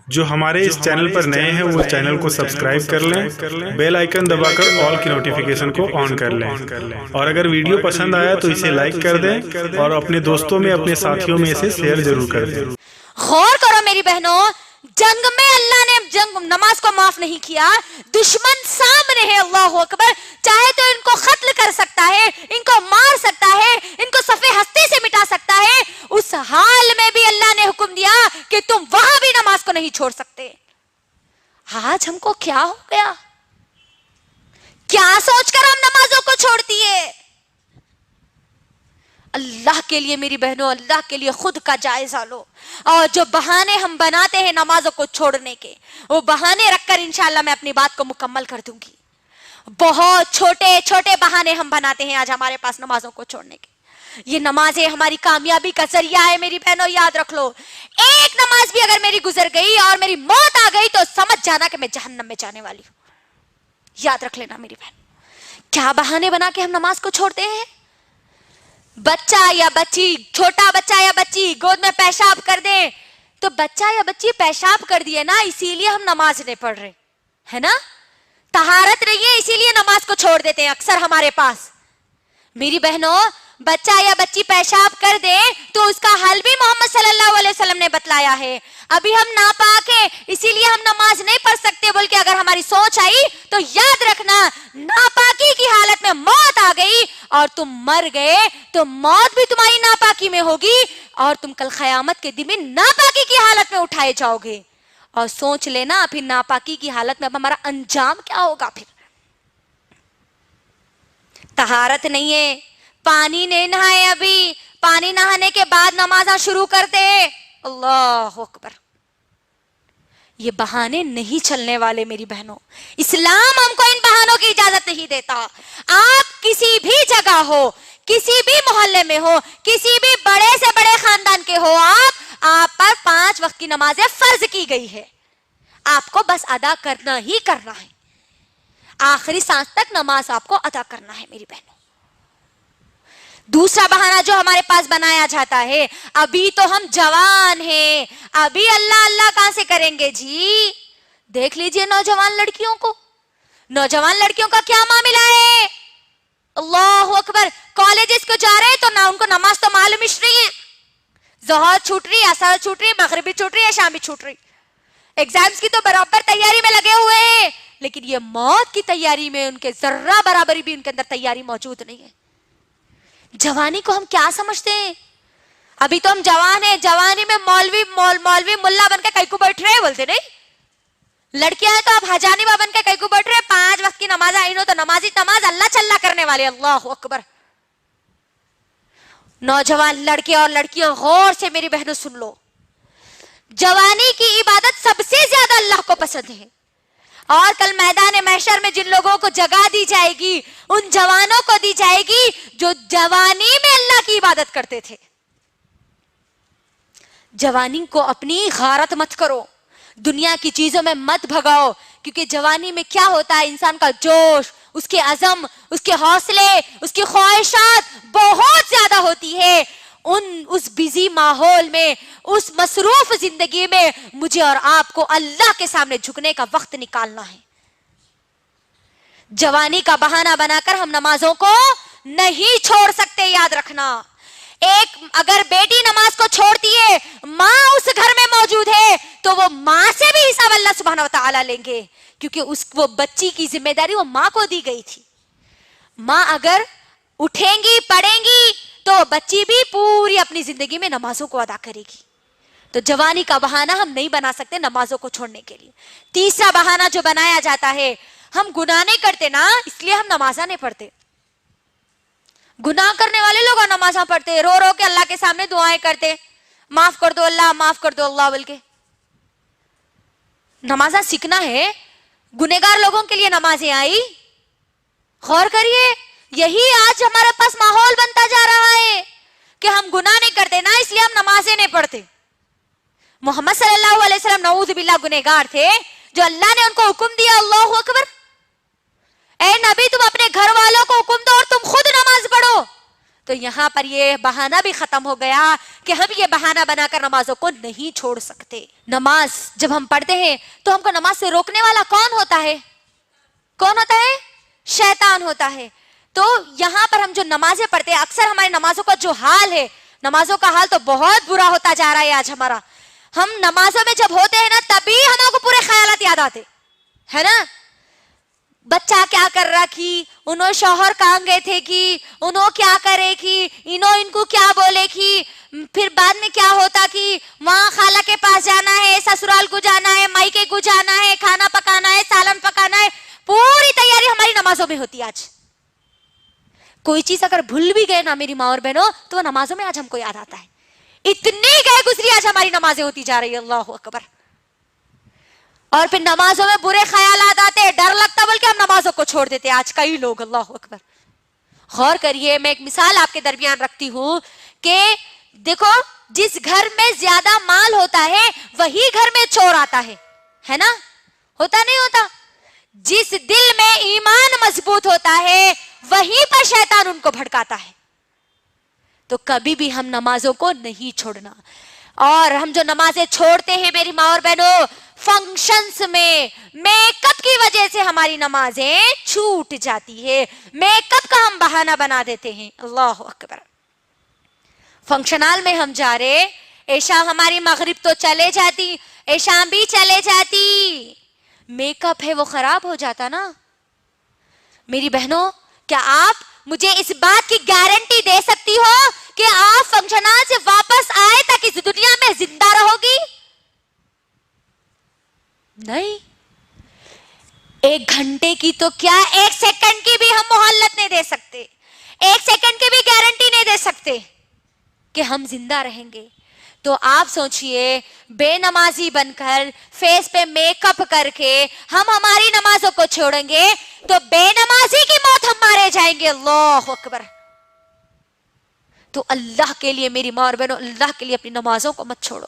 جو ہمارے اس چینل پر نئے ہیں وہ چینل کو سبسکرائب کر لیں، بیل آئیکن دبا کر آل کی نوٹیفیکیشن کو آن کر لیں، اور اگر ویڈیو پسند آیا تو اسے لائک کر دیں اور اپنے دوستوں میں اپنے ساتھیوں میں اسے شیئر ضرور کر دیں۔ غور کرو میری بہنوں، جنگ میں اللہ نے نماز کو معاف نہیں کیا، دشمن سامنے ہے، اللہ اکبر، چاہے تو ان کو قتل کر سکتا ہے، ان کو مار سکتا ہے، ان کو صفحے ہستی سے مٹا سکتا ہے، اس حال میں بھی اللہ نے حکم دیا کہ تم وہاں بھی نماز کو نہیں چھوڑ سکتے۔ آج ہم کو کیا ہو گیا؟ کیا سوچ کر ہم نمازوں کو چھوڑتی ہے؟ اللہ کے لیے میری بہنوں، اللہ کے لیے خود کا جائزہ لو، اور جو بہانے ہم بناتے ہیں نمازوں کو چھوڑنے کے، وہ بہانے رکھ کر انشاءاللہ میں اپنی بات کو مکمل کر دوں گی۔ بہت چھوٹے چھوٹے بہانے ہم بناتے ہیں آج ہمارے پاس نمازوں کو چھوڑنے کے۔ یہ نمازیں ہماری کامیابی کا ذریعہ ہے میری بہنوں، یاد رکھ لو۔ ایک نماز بھی اگر میری گزر گئی اور میری موت آ گئی تو سمجھ جانا کہ میں جہنم میں جانے والی ہوں۔ یاد رکھ لینا میری بہن۔ کیا بہانے بنا کے ہم نماز کو چھوڑتے ہیں؟ بچہ یا بچی، چھوٹا بچہ یا بچی گود میں پیشاب کر دے تو بچہ یا بچی پیشاب کر دیے نا، اسی لیے ہم نماز نہیں پڑھ رہے ہے نا، طہارت نہیں ہے اسی لیے نماز کو چھوڑ دیتے ہیں اکثر ہمارے پاس۔ میری بہنوں، بچہ یا بچی پیشاب کر دے تو اس کا حل بھی محمد صلی اللہ علیہ وسلم نے بتلایا ہے۔ ابھی ہم ناپاک ہیں اسی لیے ہم نماز نہیں پڑھ سکتے بول کے اگر ہماری سوچ آئی تو یاد رکھنا، ناپاکی کی حالت میں موت آ گئی اور تم مر گئے تو موت بھی تمہاری ناپاکی میں ہوگی، اور تم کل قیامت کے دن میں ناپاکی کی حالت میں اٹھائے جاؤ گے۔ اور سوچ لینا پھر ناپاکی کی حالت میں اب ہمارا انجام کیا ہوگا۔ پھر طہارت نہیں ہے، پانی نہیں نہائے، ابھی پانی نہانے کے بعد نمازاں شروع کرتے، اللہ اکبر۔ یہ بہانے نہیں چلنے والے میری بہنوں، اسلام ہم کو ان بہانوں کی اجازت نہیں دیتا۔ آپ کسی بھی جگہ ہو، کسی بھی محلے میں ہو، کسی بھی بڑے سے بڑے خاندان کے ہو، آپ پر 5 وقت کی نمازیں فرض کی گئی ہے، آپ کو بس ادا کرنا ہی کرنا ہے، آخری سانس تک نماز آپ کو ادا کرنا ہے میری بہنوں۔ دوسرا بہانہ جو ہمارے پاس بنایا جاتا ہے، ابھی تو ہم جوان ہیں، ابھی اللہ اللہ کہاں سے کریں گے جی؟ دیکھ لیجئے نوجوان لڑکیوں کو، نوجوان لڑکیوں کا کیا معاملہ ہے، اللہ اکبر۔ کالجز کو جا رہے تو نہ ان کو نماز تو معلوم ہی نہیں ہے، ظہر چھوٹ رہی، عصر چھوٹ رہی، مغربی چھوٹ رہی ہے، شامی چھوٹ رہی، ایگزامز کی تو برابر تیاری میں لگے ہوئے ہیں، لیکن یہ موت کی تیاری میں ان کے ذرہ برابری بھی ان کے اندر تیاری موجود نہیں ہے۔ جوانی کو ہم کیا سمجھتے ہیں؟ ابھی تو ہم جوان ہیں، جوانی میں مولوی ملا بن کے کئی کو بیٹھ رہے بولتے نہیں، لڑکیاں ہیں تو آپ حجانی با بن کے کئی کو بیٹھ رہے، 5 وقت کی نماز آئینو تو نماز اللہ چلا کرنے والے، اللہ اکبر۔ نوجوان لڑکے اور لڑکیاں غور سے میری بہنوں سن لو، جوانی کی عبادت سب سے زیادہ اللہ کو پسند ہے، اور کل میدان محشر میں جن لوگوں کو جگہ دی جائے گی ان جوانوں کو دی جائے گی جو جوانی میں اللہ کی عبادت کرتے تھے۔ جوانی کو اپنی غارت مت کرو، دنیا کی چیزوں میں مت بھگاؤ، کیونکہ جوانی میں کیا ہوتا ہے، انسان کا جوش، اس کے عزم، اس کے حوصلے، اس کی خواہشات بہت زیادہ ہوتی ہے۔ اس بیزی ماحول میں، اس مصروف زندگی میں مجھے اور آپ کو اللہ کے سامنے جھکنے کا وقت نکالنا ہے۔ جوانی کا بہانہ بنا کر ہم نمازوں کو نہیں چھوڑ سکتے، یاد رکھنا۔ ایک اگر بیٹی نماز کو چھوڑتی ہے، ماں اس گھر میں موجود ہے تو وہ ماں سے بھی حساب اللہ سبحانہ وتعالی لیں گے، کیونکہ وہ بچی کی ذمہ داری وہ ماں کو دی گئی تھی۔ ماں اگر اٹھیں گی، پڑھیں گی تو بچی بھی پوری اپنی زندگی میں نمازوں کو ادا کرے گی۔ تو جوانی کا بہانہ ہم نہیں بنا سکتے نمازوں کو چھوڑنے کے لیے۔ تیسرا بہانہ جو بنایا جاتا ہے، ہم گناہ نہیں کرتے نا اس لیے ہم نمازاں نہیں پڑھتے۔ گناہ کرنے والے لوگ نمازاں پڑھتے، رو رو کے اللہ کے سامنے دعائیں کرتے، معاف کر دو اللہ، معاف کر دو اللہ بول کے۔ نمازاں سیکھنا ہے، گنہگار لوگوں کے لیے نمازیں آئی، غور کریے۔ یہی آج ہمارے پاس ماحول بنتا جا رہا ہے کہ ہم گناہ نہیں کرتے نا اس لیے ہم نمازیں نہیں پڑھتے۔ محمد صلی اللہ علیہ وسلم نعوذ باللہ گنہگار تھے، جو اللہ نے ان کو حکم دیا، اللہ اکبر، اے نبی تم اپنے گھر والوں کو حکم دو اور تم خود نماز پڑھو، تو یہاں پر یہ بہانہ بھی ختم ہو گیا کہ ہم یہ بہانہ بنا کر نمازوں کو نہیں چھوڑ سکتے. نماز جب ہم پڑھتے ہیں تو ہم کو نماز سے روکنے والا کون ہوتا ہے؟ کون ہوتا ہے؟ شیطان ہوتا ہے. تو یہاں پر ہم جو نمازیں پڑھتے ہیں، اکثر ہماری نمازوں کا جو حال ہے، نمازوں کا حال تو بہت برا ہوتا جا رہا ہے آج ہمارا. ہم نمازوں میں جب ہوتے ہیں نا تبھی ہمارے کو پورے خیالات یاد آتے ہے نا. بچہ کیا کر رہا کی، انہوں شوہر کہاں گئے تھے کی، انہوں کیا کرے کی، انہوں ان کو کیا بولے کی، پھر بعد میں کیا ہوتا کی وہاں خالہ کے پاس جانا ہے، سسرال کو جانا ہے، مائکے کو جانا ہے، کھانا پکانا ہے، سالن پکانا ہے. پوری تیاری ہماری نمازوں میں ہوتی ہے. آج کوئی چیز اگر بھول بھی گئے نا میری ماں اور بہنوں تو وہ نمازوں میں آج ہم کو یاد آتا ہے. اتنی گئے گزری آج ہماری نمازیں ہوتی جا رہی ہے. اللہ اکبر. اور پھر نمازوں میں برے خیالات آتے، ڈر لگتا بلکہ ہم نمازوں کو چھوڑ دیتے آج کئی لوگ. اللہ اکبر. غور کریے، میں ایک مثال آپ کے درمیان رکھتی ہوں کہ دیکھو جس گھر میں زیادہ مال ہوتا ہے وہی گھر میں چور آتا ہے نا؟ ہوتا نہیں ہوتا؟ جس دل میں ایمان مضبوط ہوتا ہے وہیں پر شیطان ان کو بھڑکاتا ہے. تو کبھی بھی ہم نمازوں کو نہیں چھوڑنا. اور ہم جو نمازیں چھوڑتے ہیں میری ماں اور بہنوں، فنکشنز میں میک اپ کی وجہ سے ہماری نمازیں چھوٹ جاتی ہے. میک اپ کا ہم بہانہ بنا دیتے ہیں. اللہ اکبر. فنکشن ہال میں ہم جا رہے، عشاء ہماری مغرب تو چلے جاتی، عشاء بھی چلے جاتی، میک اپ ہے وہ خراب ہو جاتا نا. میری بہنوں، کیا آپ مجھے اس بات کی گارنٹی دے سکتی ہو کہ آپ فنکشن ہال سے واپس آئے تک اس دنیا میں زندہ رہو گی؟ نہیں. 1 گھنٹے کی تو کیا 1 سیکنڈ کی بھی ہم مہلت نہیں دے سکتے، 1 سیکنڈ کی بھی گارنٹی نہیں دے سکتے کہ ہم زندہ رہیں گے. تو آپ سوچئے، بے نمازی بن کر فیس پہ میک اپ کر کے ہم ہماری نمازوں کو چھوڑیں گے تو بے نمازی کی موت ہم مارے جائیں گے. اللہ اکبر. تو اللہ کے لیے میری ماں اور بہنوں، اللہ کے لیے اپنی نمازوں کو مت چھوڑو.